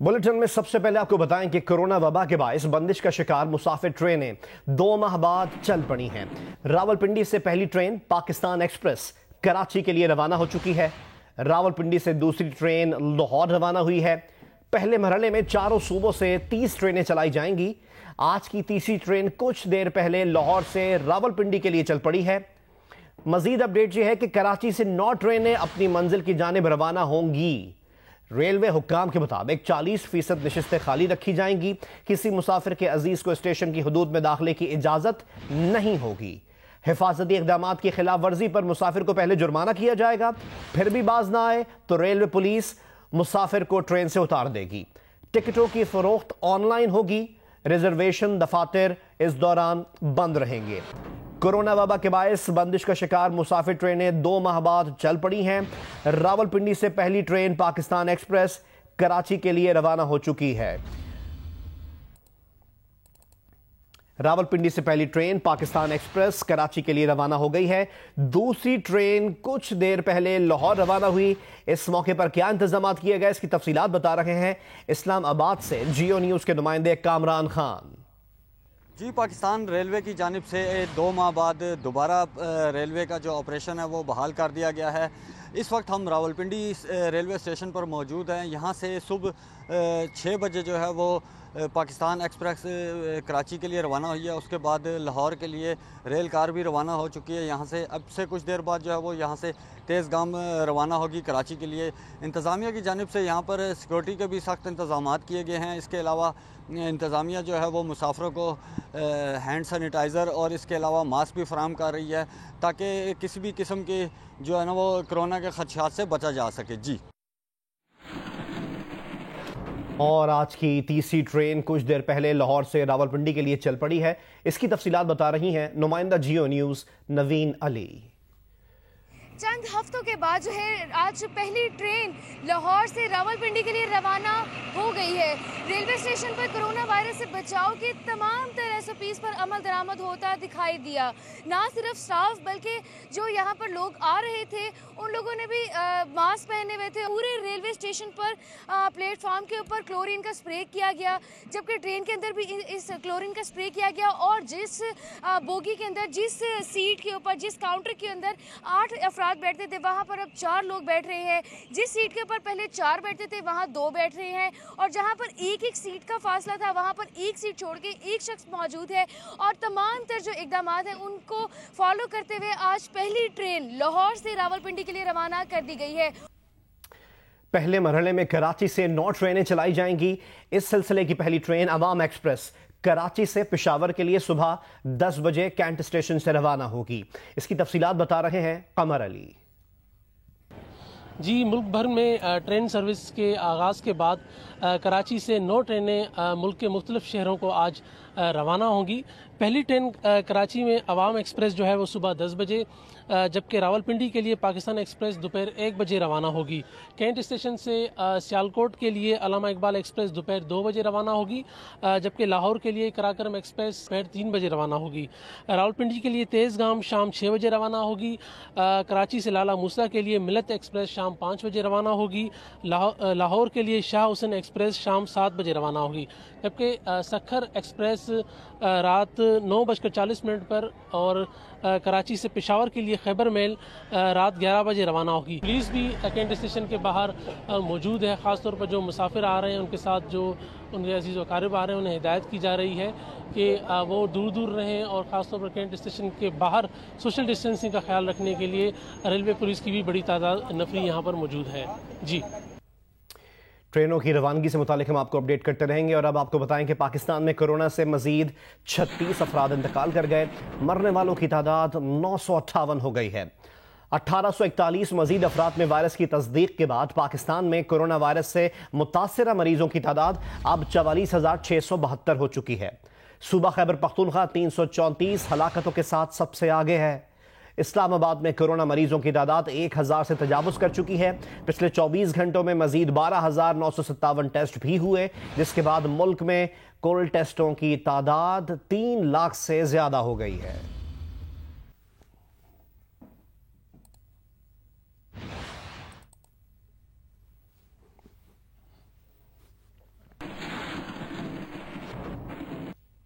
Bulletin में सबसे पहले आपको बताएं कि कोरोना वबा के बायस बंदिश का शिकार मुसाफिर ट्रेनें 2 माह बाद चल पड़ी हैं। रावलपिंडी से पहली ट्रेन पाकिस्तान एक्सप्रेस कराची के लिए रवाना हो चुकी है। रावलपिंडी से दूसरी ट्रेन लाहौर रवाना हुई है। पहले मरहले में चारों सूबों से 30 ट्रेनें चलाई जाएंगी। आज की तीसरी ट्रेन कुछ देर पहले लाहौर से रावलपिंडी के लिए चल पड़ी है। मजीद अपडेट यह है कि कराची से 9 ट्रेनें अपनी मंजिल की जानिब रवाना होंगी। रेलवे हुक्काम के मुताबिक 40% नशिस्तें खाली रखी जाएंगी। किसी मुसाफिर के अजीज को स्टेशन की हदूद में दाखिले की इजाजत नहीं होगी। हिफाजती इकदामात की खिलाफ वर्जी पर मुसाफिर को पहले जुर्माना किया जाएगा, फिर भी बाज ना आए तो रेलवे पुलिस मुसाफिर को ट्रेन से उतार देगी। टिकटों की फरोख्त ऑनलाइन होगी। रिजर्वेशन दफातर इस दौरान बंद रहेंगे। कोरोना वबा के बायस बंदिश का शिकार मुसाफिर ट्रेनें 2 माह बाद चल पड़ी हैं। रावलपिंडी से पहली ट्रेन पाकिस्तान एक्सप्रेस कराची के लिए रवाना हो चुकी है। रावलपिंडी से पहली ट्रेन पाकिस्तान एक्सप्रेस कराची के लिए रवाना हो गई है। दूसरी ट्रेन कुछ देर पहले लाहौर रवाना हुई। इस मौके पर क्या इंतजाम किए गए, इसकी तफसीलात बता रहे हैं इस्लामाबाद से जियो न्यूज के नुमाइंदे कामरान खान। जी, पाकिस्तान रेलवे की जानिब से 2 माह बाद दोबारा रेलवे का जो ऑपरेशन है वो बहाल कर दिया गया है। इस वक्त हम रावलपिंडी रेलवे स्टेशन पर मौजूद हैं। यहाँ से सुबह 6 बजे जो है वो पाकिस्तान एक्सप्रेस कराची के लिए रवाना हुई है। उसके बाद लाहौर के लिए रेल कार भी रवाना हो चुकी है। यहाँ से अब से कुछ देर बाद जो है वो यहाँ से तेज़ गाम रवाना होगी कराची के लिए। इंतज़ामिया की जानिब से यहाँ पर सिक्योरिटी के भी सख्त इंतज़ाम किए गए हैं। इसके अलावा इंतज़ामिया जो है वो मुसाफिरों को हैंड सैनिटाइज़र और इसके अलावा मास्क भी फराहम कर रही है ताकि किसी भी किस्म के जो है ना वो कोरोना के खदशात से बचा जा सके। जी, और आज की तीसरी ट्रेन कुछ देर पहले लाहौर से रावलपिंडी के लिए चल पड़ी है। इसकी तफसीलात बता रही हैं नुमाइंदा जियो न्यूज़ नवीन अली। चंद हफ्तों के बाद जो है आज पहली ट्रेन लाहौर से रावलपिंडी के लिए रवाना हो गई है। रेलवे स्टेशन पर कोरोना वायरस से बचाव के तमाम तरह SOPs पर अमल दरामद होता दिखाई दिया। ना सिर्फ स्टाफ बल्कि जो यहाँ पर लोग आ रहे थे उन लोगों ने भी मास्क पहने हुए थे। पूरे रेलवे स्टेशन पर प्लेटफॉर्म के ऊपर क्लोरीन का स्प्रे किया गया, जबकि ट्रेन के अंदर भी इस क्लोरीन का स्प्रे किया गया। और जिस बोगी के अंदर, जिस सीट के ऊपर, जिस काउंटर के अंदर 8 अफराद बैठते थे वहां पर अब 4 लोग बैठ रहे हैं। जिस सीट के ऊपर पहले 4 बैठते थे वहां 2 बैठ रहे हैं। और जहां पर एक सीट का फासला था वहां पर एक सीट छोड़ के एक शख्स मौजूद है। और तमाम तर जो इकदाम हैं उनको फॉलो करते हुए आज पहली ट्रेन लाहौर से रावलपिंडी के लिए रवाना कर दी गई है। पहले मरहले में कराची से 9 ट्रेनें चलाई जाएंगी। इस सिलसिले की पहली ट्रेन अवाम एक्सप्रेस कराची से पेशावर के लिए सुबह 10 बजे कैंट स्टेशन से रवाना होगी। इसकी तफसीलात बता रहे हैं कमर अली। जी, मुल्क भर में ट्रेन सर्विस के आगाज़ के बाद कराची से 9 ट्रेनें मुल्क के मुख्तलिफ शहरों को आज रवाना होंगी। पहली ट्रेन कराची में अवाम एक्सप्रेस जो है वो सुबह 10 बजे, जबकि रावलपिंडी के लिए पाकिस्तान एक्सप्रेस दोपहर 1 बजे रवाना होगी। कैंट स्टेशन से सियालकोट के लिए अल्लामा इकबाल एक्सप्रेस दोपहर 2 बजे रवाना होगी, जबकि लाहौर के लिए कराकरम एक्सप्रेस दोपहर 3 बजे रवाना होगी। रावलपिंडी के लिए तेज़ गाम शाम 6 बजे रवाना होगी। कराची से लाला मूसा के लिए मिलत एक्सप्रेस शाम 5 बजे रवाना होगी। लाहौर के लिए शाह हुसैन एक्सप्रेस शाम 7 बजे रवाना होगी, जबकि सखर एक्सप्रेस रात 9:40 पर और कराची से पेशावर के लिए खैबर मेल रात 11 बजे रवाना होगी। पुलिस भी कैंट स्टेशन के बाहर मौजूद है। ख़ासतौर पर जो मुसाफिर आ रहे हैं उनके साथ जो उनके अजीज़ व क़ारिब आ रहे हैं उन्हें हिदायत की जा रही है कि वो दूर दूर रहें और ख़ासतौर पर कैंट स्टेशन के बाहर सोशल डिस्टेंसिंग का ख्याल रखने के लिए रेलवे पुलिस की भी बड़ी तादाद नफरी यहाँ पर मौजूद है। जी, ट्रेनों की रवानगी से मुतालिक हम आपको अपडेट करते रहेंगे। और अब आपको बताएं कि पाकिस्तान में कोरोना से मजीद 36 अफराद इंतकाल कर गए। मरने वालों की तादाद 958 हो गई है। 1841 मजीद अफराद में वायरस की तस्दीक के बाद पाकिस्तान में कोरोना वायरस से मुतासरा मरीजों की तादाद अब 44,672 हो चुकी है। सूबा खैबर पख्तूनख्वा 334 हलाकतों के साथ सबसे आगे है। इस्लामाबाद में कोरोना मरीजों की तादाद 1000 से तजावुज़ कर चुकी है। पिछले 24 घंटों में मजीद 12,957 टेस्ट भी हुए, जिसके बाद मुल्क में कुल टेस्टों की तादाद 3 लाख से ज्यादा हो गई है।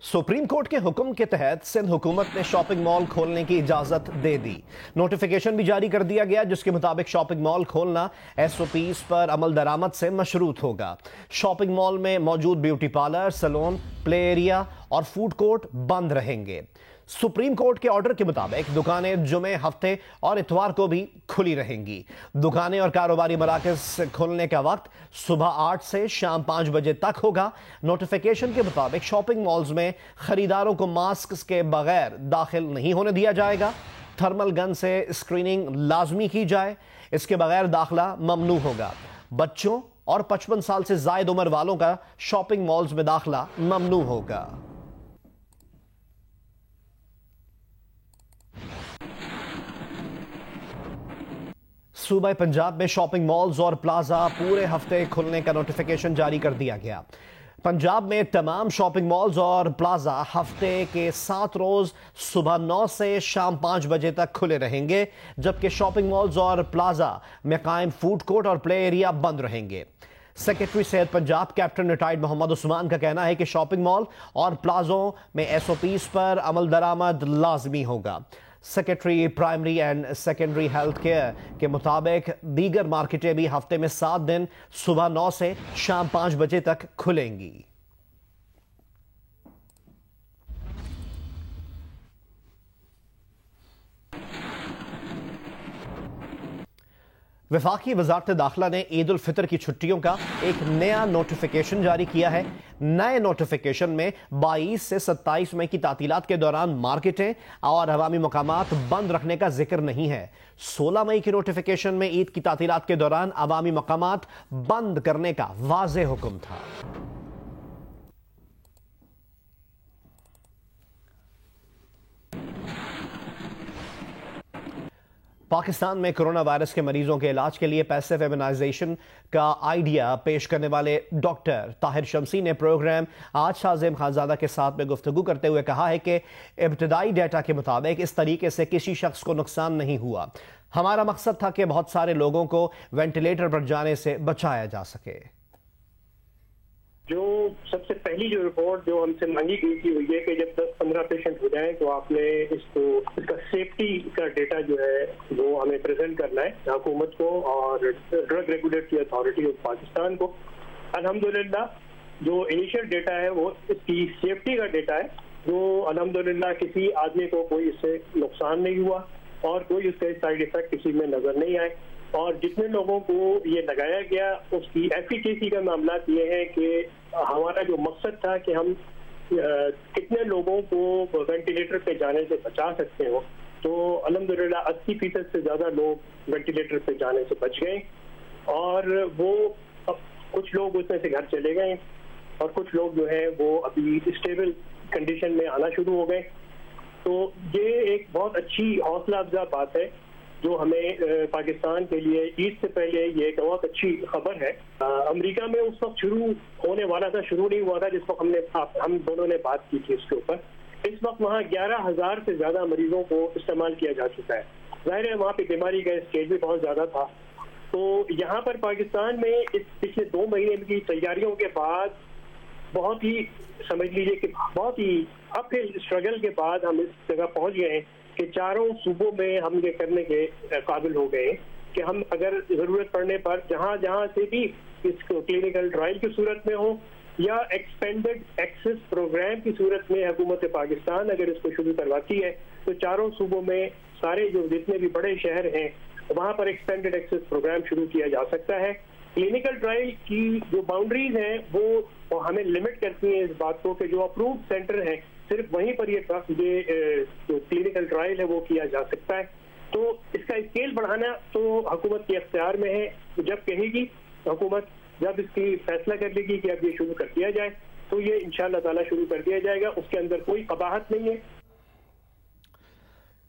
सुप्रीम कोर्ट के हुक्म के तहत सिंध हुकूमत ने शॉपिंग मॉल खोलने की इजाजत दे दी। नोटिफिकेशन भी जारी कर दिया गया जिसके मुताबिक शॉपिंग मॉल खोलना एसओपीज पर अमल दरामद से मशरूत होगा। शॉपिंग मॉल में मौजूद beauty parlour, salon, play area और फूड कोर्ट बंद रहेंगे। सुप्रीम कोर्ट के ऑर्डर के मुताबिक दुकानें जुमे, हफ्ते और इतवार को भी खुली रहेंगी। दुकानें और कारोबारी मराकज खोलने का वक्त सुबह 8 से शाम 5 बजे तक होगा। नोटिफिकेशन के मुताबिक शॉपिंग मॉल्स में खरीदारों को मास्क के बगैर दाखिल नहीं होने दिया जाएगा। थर्मल गन से स्क्रीनिंग लाजमी की जाए, इसके बगैर दाखिला ममनू होगा। बच्चों और 55 साल से जायद उम्र वालों का शॉपिंग मॉल्स में दाखिला ममनू होगा। सूबा पंजाब में शॉपिंग मॉल्स और प्लाजा पूरे हफ्ते खुलने का नोटिफिकेशन जारी कर दिया गया। पंजाब में तमाम शॉपिंग मॉल्स और प्लाजा हफ्ते के 7 रोज सुबह 9 से शाम 5 बजे तक खुले रहेंगे, जबकि शॉपिंग मॉल्स और प्लाजा में कायम फूड कोर्ट और प्ले एरिया बंद रहेंगे। सेक्रेटरी सेहत पंजाब कैप्टन रिटायर्ड मोहम्मद उस्मान का कहना है कि शॉपिंग मॉल और प्लाजों में एसओपीज पर अमल दरामद लाजमी होगा। Secretary primary and secondary health care के मुताबिक दीगर मार्केटें भी हफ्ते में 7 दिन सुबह 9 से शाम 5 बजे तक खुलेंगी। वफाकी वजारत दाखिला ने ईद उल फितर की छुट्टियों का एक नया नोटिफिकेशन जारी किया है। नए नोटिफिकेशन में 22 से 27 मई की तातीलात के दौरान मार्केटें और अवामी मकामात बंद रखने का जिक्र नहीं है। 16 मई के नोटिफिकेशन में ईद की तातीलात के दौरान अवामी मकामात बंद करने का वाज़ेह हुक्म था। पाकिस्तान में कोरोना वायरस के मरीजों के इलाज के लिए पैसिव इम्यूनाइजेशन का आइडिया पेश करने वाले डॉक्टर ताहिर शमसी ने प्रोग्राम आज शाहज़ेम खानज़ादा के साथ में गुफ्तगू करते हुए कहा है कि इब्तदाई डेटा के मुताबिक इस तरीके से किसी शख्स को नुकसान नहीं हुआ। हमारा मकसद था कि बहुत सारे लोगों को वेंटिलेटर पर जाने से बचाया जा सके। जो सबसे पहली जो रिपोर्ट जो हमसे मांगी गई थी वो ये कि जब 10-15 पेशेंट हो जाएं तो आपने इसका सेफ्टी का डेटा जो है वो हमें प्रेजेंट करना है हुकूमत को और drug regulatory authority of Pakistan को। अल्हम्दुलिल्लाह जो इनिशियल डेटा है वो इसकी सेफ्टी का डेटा है, जो अल्हम्दुलिल्लाह किसी आदमी को कोई इससे नुकसान नहीं हुआ और कोई इसके साइड इफेक्ट किसी में नजर नहीं आए। और जितने लोगों को ये लगाया गया उसकी एफिकेसी का मामला ये है कि हमारा जो मकसद था कि हम कितने लोगों को वेंटिलेटर पे जाने से बचा सकते हो, तो अल्हम्दुलिल्लाह 80% से ज़्यादा लोग वेंटिलेटर पे जाने से बच गए और वो कुछ लोग उसमें से घर चले गए और कुछ लोग जो है वो अभी स्टेबल कंडीशन में आना शुरू हो गए। तो ये एक बहुत अच्छी हौसला अफजा बात है जो हमें पाकिस्तान के लिए ईद से पहले ये एक बहुत अच्छी खबर है। अमेरिका में उस वक्त शुरू होने वाला था, शुरू नहीं हुआ था जिस वक्त हम दोनों ने बात की थी उसके ऊपर। इस वक्त वहाँ 11,000 से ज्यादा मरीजों को इस्तेमाल किया जा चुका है। जाहिर है वहाँ पे बीमारी का स्टेज भी बहुत ज्यादा था। तो यहाँ पर पाकिस्तान में इस पिछले 2 महीने की तैयारियों के बाद बहुत ही समझ लीजिए कि बहुत ही अपहिल स्ट्रगल के बाद हम इस जगह पहुंच गए हैं कि चारों सूबों में हम ये करने के काबिल हो गए कि हम अगर जरूरत पड़ने पर जहां जहां से भी इसको क्लिनिकल ट्रायल की सूरत में हो या एक्सपेंडेड एक्सेस प्रोग्राम की सूरत में हुकूमत पाकिस्तान अगर इसको शुरू करवाती है तो चारों सूबों में सारे जो जितने भी बड़े शहर हैं वहां पर एक्सपेंडेड एक्सेस प्रोग्राम शुरू किया जा सकता है। क्लिनिकल ट्रायल की जो बाउंड्रीज हैं वो हमें लिमिट करती हैं इस बात को कि जो अप्रूव्ड सेंटर है सिर्फ वहीं पर ये जो क्लिनिकल ट्रायल है वो किया जा सकता है। तो इसका स्केल बढ़ाना तो हुकूमत के अख्तियार में है। जब कहेगी हुकूमत, जब इसकी फैसला कर लेगी कि अब ये शुरू कर दिया जाए तो ये इंशाअल्लाह ताला शुरू कर दिया जाएगा, उसके अंदर कोई कबाहत नहीं है।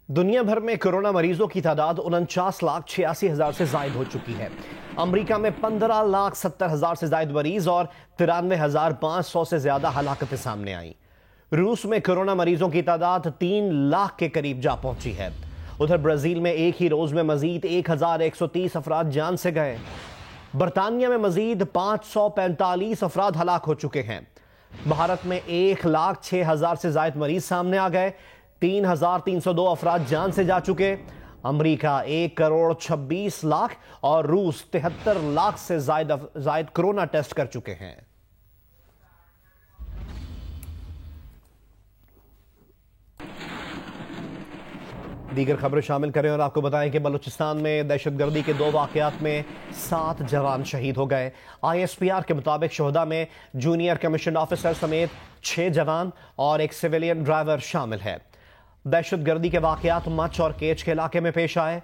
दुनिया भर में कोरोना मरीजों की तादाद 49,86,000 से जायद हो चुकी है। अमेरिका में 15,70,000 से जायद मरीज और 93,500 से ज्यादा हलाकतें सामने आई। रूस में कोरोना मरीजों की तादाद 3 लाख के करीब जा पहुंची है। उधर ब्राजील में एक ही रोज में मजीद 1,130 अफराद जान से गए। बरतानिया में मजीद 545 अफराद हलाक हो चुके हैं। भारत में 1,06,000 से ज्यादा मरीज सामने आ गए। 3,302 अफराद जान से जा चुके। अमेरिका 1,26,00,000 और रूस 73 लाख से ज्यादा कोरोना टेस्ट कर चुके हैं। दीगर खबरें शामिल करें और आपको बताएं कि बलूचिस्तान में दहशतगर्दी के 2 वाकयात में 7 जवान शहीद हो गए। ISPR के मुताबिक शोहदा में जूनियर कमीशन ऑफिसर समेत 6 जवान और एक सिविलियन ड्राइवर शामिल है। दहशतगर्दी के वाकयात मच और केच के इलाके में पेश आए।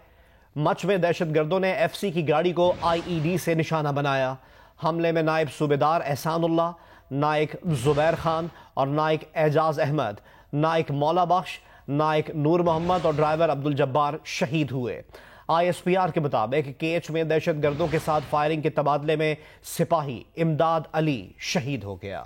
मच में दहशतगर्दों ने FC की गाड़ी को IED से निशाना बनाया। हमले में नायब सूबेदार एहसानुल्लाह, नायक जुबैर खान और नायक एजाज अहमद, नायक मौला बख्श, नायक नूर मोहम्मद और ड्राइवर अब्दुल जब्बार शहीद हुए। ISPR के मुताबिक केच में दहशतगर्दों के साथ फायरिंग के तबादले में सिपाही इमदाद अली शहीद हो गया।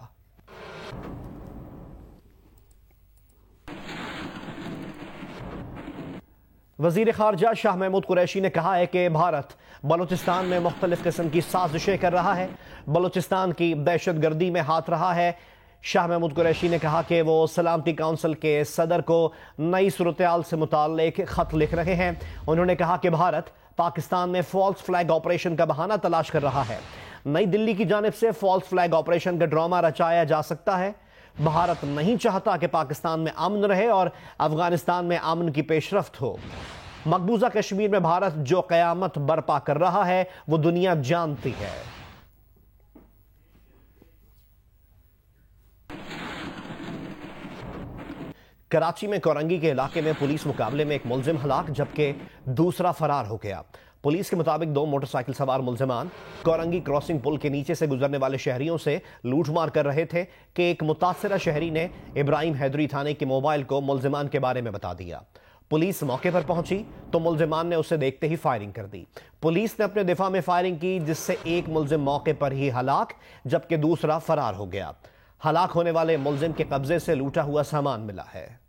वजीर खारजा शाह महमूद कुरैशी ने कहा है कि भारत बलूचिस्तान में मुख्तलिफ किस्म की साजिशें कर रहा है, बलूचिस्तान की दहशतगर्दी में हाथ रहा है। शाह महमूद कुरैशी ने कहा कि वो सलामती काउंसिल के सदर को नई सूरत-ए-हाल से मुताल्लिक खत लिख रहे हैं। उन्होंने कहा कि भारत पाकिस्तान में फॉल्स फ्लैग ऑपरेशन का बहाना तलाश कर रहा है। नई दिल्ली की जानिब से फॉल्स फ्लैग ऑपरेशन का ड्रामा रचाया जा सकता है। भारत नहीं चाहता कि पाकिस्तान में अमन रहे और अफगानिस्तान में अमन की पेशरफ्त हो। मकबूजा कश्मीर में भारत जो कयामत बर्पा कर रहा है वो दुनिया जानती है। कराची में कोरंगी के इलाके में पुलिस मुकाबले में एक मुलजिम हलाक जबकि दूसरा फरार हो गया। पुलिस के मुताबिक 2 मोटरसाइकिल सवार मुलजिमान कोरंगी क्रॉसिंग पुल के नीचे से गुजरने वाले शहरियों से लूटमार कर रहे थे कि एक मुतासिरा शहरी ने इब्राहिम हैदरी थाने के मोबाइल को मुलजिमान के बारे में बता दिया। पुलिस मौके पर पहुंची तो मुलजिमान ने उसे देखते ही फायरिंग कर दी। पुलिस ने अपने दिफा में फायरिंग की जिससे एक मुलजिम मौके पर ही हलाक जबकि दूसरा फरार हो गया। हलाक होने वाले मुलजिम के कब्जे से लूटा हुआ सामान मिला है।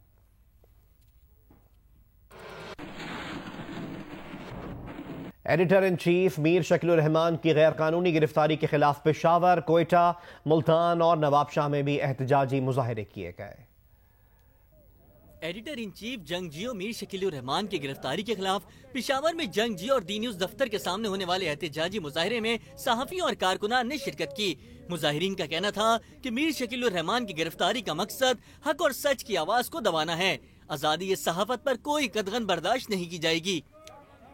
Editor in chief Mir Shakeel Rahman की गैर कानूनी गिरफ्तारी के खिलाफ पेशावर, कोयटा, मुल्तान और नवाबशाह में भी एहतजाजी मुजाहिरे किए गए। एडिटर इन चीफ जंग जियो मीर शकील रहमान की गिरफ्तारी के खिलाफ पेशावर में जंग जियो और डी न्यूज दफ्तर के सामने होने वाले एहतजाजी मुजाहिरे में सहाफियों और कारकुनान ने शिरकत की। मुजाहिरीन का कहना था कि मीर शकील रहमान की गिरफ्तारी का मकसद हक और सच की आवाज को दबाना है। आजादी सहाफत पर कोई कदगन बर्दाश्त नहीं की जाएगी।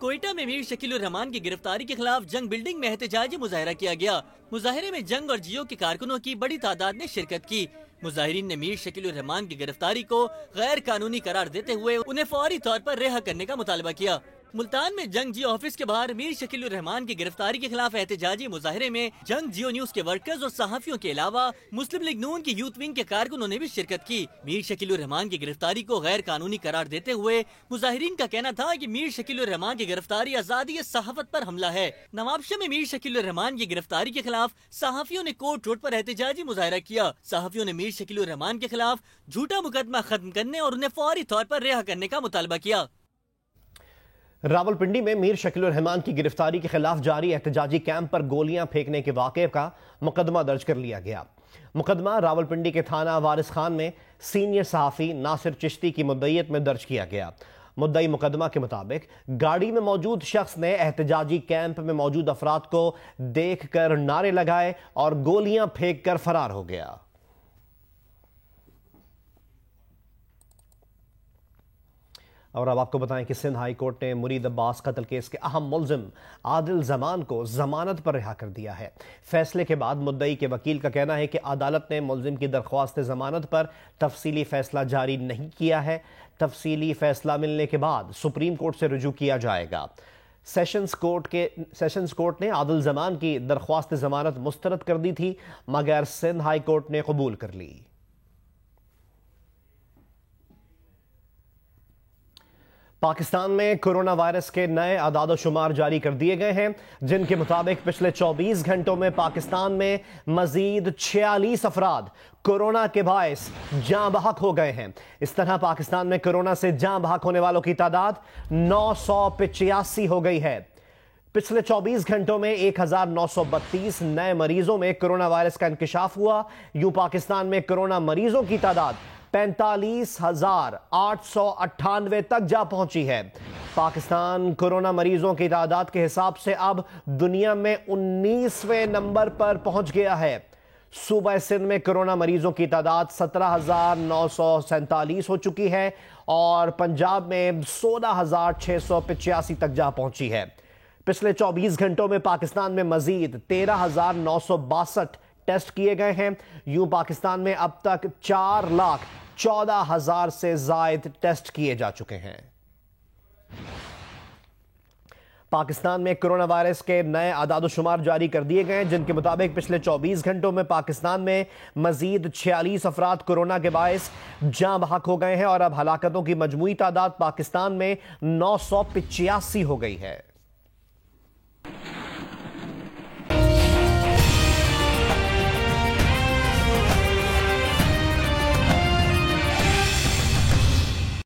कोयटा में मीर शकील रहमान की गिरफ्तारी के खिलाफ जंग बिल्डिंग में एहतजाजी मुजाहिरा किया गया। मुजाहिरे में जंग और जियो के कारकुनों की बड़ी तादाद ने शिरकत की। मुजाहिरीन ने मीर शकील रहमान की गिरफ्तारी को गैर कानूनी करार देते हुए उन्हें फौरी तौर पर रिहा करने का मुतालबा किया। मुल्तान में जंग जियो ऑफिस के बाहर मीर शकील रहमान की गिरफ्तारी के खिलाफ एहतजाजी मुजाहिरे में जंग जियो न्यूज के वर्कर्स और सहाफियों के अलावा मुस्लिम लीग नून की यूथ विंग के कारकुनों ने भी शिरकत की। मीर शकील रहमान की गिरफ्तारी को गैर कानूनी करार देते हुए मुजाहिरीन का कहना था कि मीर शकील रहमान की गिरफ्तारी आजादी सहाफत पर हमला है। नवाबशाह में मीर शकील रहमान की गिरफ्तारी के खिलाफ सहाफियों ने कोर्ट रोड पर एहतजाजी मुजाहिरा किया। सहाफियों ने मीर शकील रहमान के खिलाफ झूठा मुकदमा खत्म करने और उन्हें फौरी तौर पर रिहा करने का मुतालबा किया। रावलपिंडी में मीर शकील रहमान की गिरफ्तारी के खिलाफ जारी एहतजाजी कैंप पर गोलियां फेंकने के वाक़े का मुकदमा दर्ज कर लिया गया। मुकदमा रावलपिंडी के थाना वारिस खान में सीनियर सहाफ़ी नासिर चिश्ती की मुद्दईयत में दर्ज किया गया। मुद्दई मुकदमा के मुताबिक गाड़ी में मौजूद शख्स ने एहतजाजी कैंप में मौजूद अफराद को देख कर नारे लगाए और गोलियां फेंक कर फरार हो गया। और अब आपको बताएं कि सिंध हाई कोर्ट ने मुरीद अब्बास कत्ल केस के अहम मुलजिम आदिल जमान को जमानत पर रिहा कर दिया है। फैसले के बाद मुद्दई के वकील का कहना है कि अदालत ने मुलजिम की दरख्वास्त जमानत पर तफसीली फैसला जारी नहीं किया है। तफसीली फैसला मिलने के बाद सुप्रीम कोर्ट से रुजू किया जाएगा। सेशंस कोर्ट ने आदिल जमान की दरख्वास्त जमानत मुस्तरद कर दी थी मगर सिंध हाई कोर्ट ने कबूल कर ली। पाकिस्तान में कोरोना वायरस के नए आदाद-ओ-शुमार जारी कर दिए गए हैं जिनके मुताबिक पिछले 24 घंटों में पाकिस्तान में मजीद 46 अफराद कोरोना के बायस जाँ बहक हो गए हैं। इस तरह पाकिस्तान में कोरोना से जाँ बहक होने वालों की तादाद 985 हो गई है। पिछले 24 घंटों में 1932 नए मरीजों में कोरोना वायरस का इंकिशाफ हुआ। यूं पाकिस्तान में कोरोना मरीजों की तादाद 45,898 तक जा पहुंची है। पाकिस्तान कोरोना मरीजों की तादाद के हिसाब से अब दुनिया में 19वें नंबर पर पहुंच गया है। सूबा सिंध में कोरोना मरीजों की तादाद 17,947 हो चुकी है और पंजाब में 16,685 तक जा पहुंची है। पिछले 24 घंटों में पाकिस्तान में मजीद 13,962 टेस्ट किए गए हैं। यूं पाकिस्तान में अब तक 4,14,000 से जायद टेस्ट किए जा चुके हैं। पाकिस्तान में कोरोना वायरस के नए आदाद-ओ-शुमार जारी कर दिए गए हैं, जिनके मुताबिक पिछले 24 घंटों में पाकिस्तान में मजीद 46 अफराद कोरोना के बायस जाँ बहक हो गए हैं और अब हलाकतों की मजमूई तादाद पाकिस्तान में 985 हो गई है।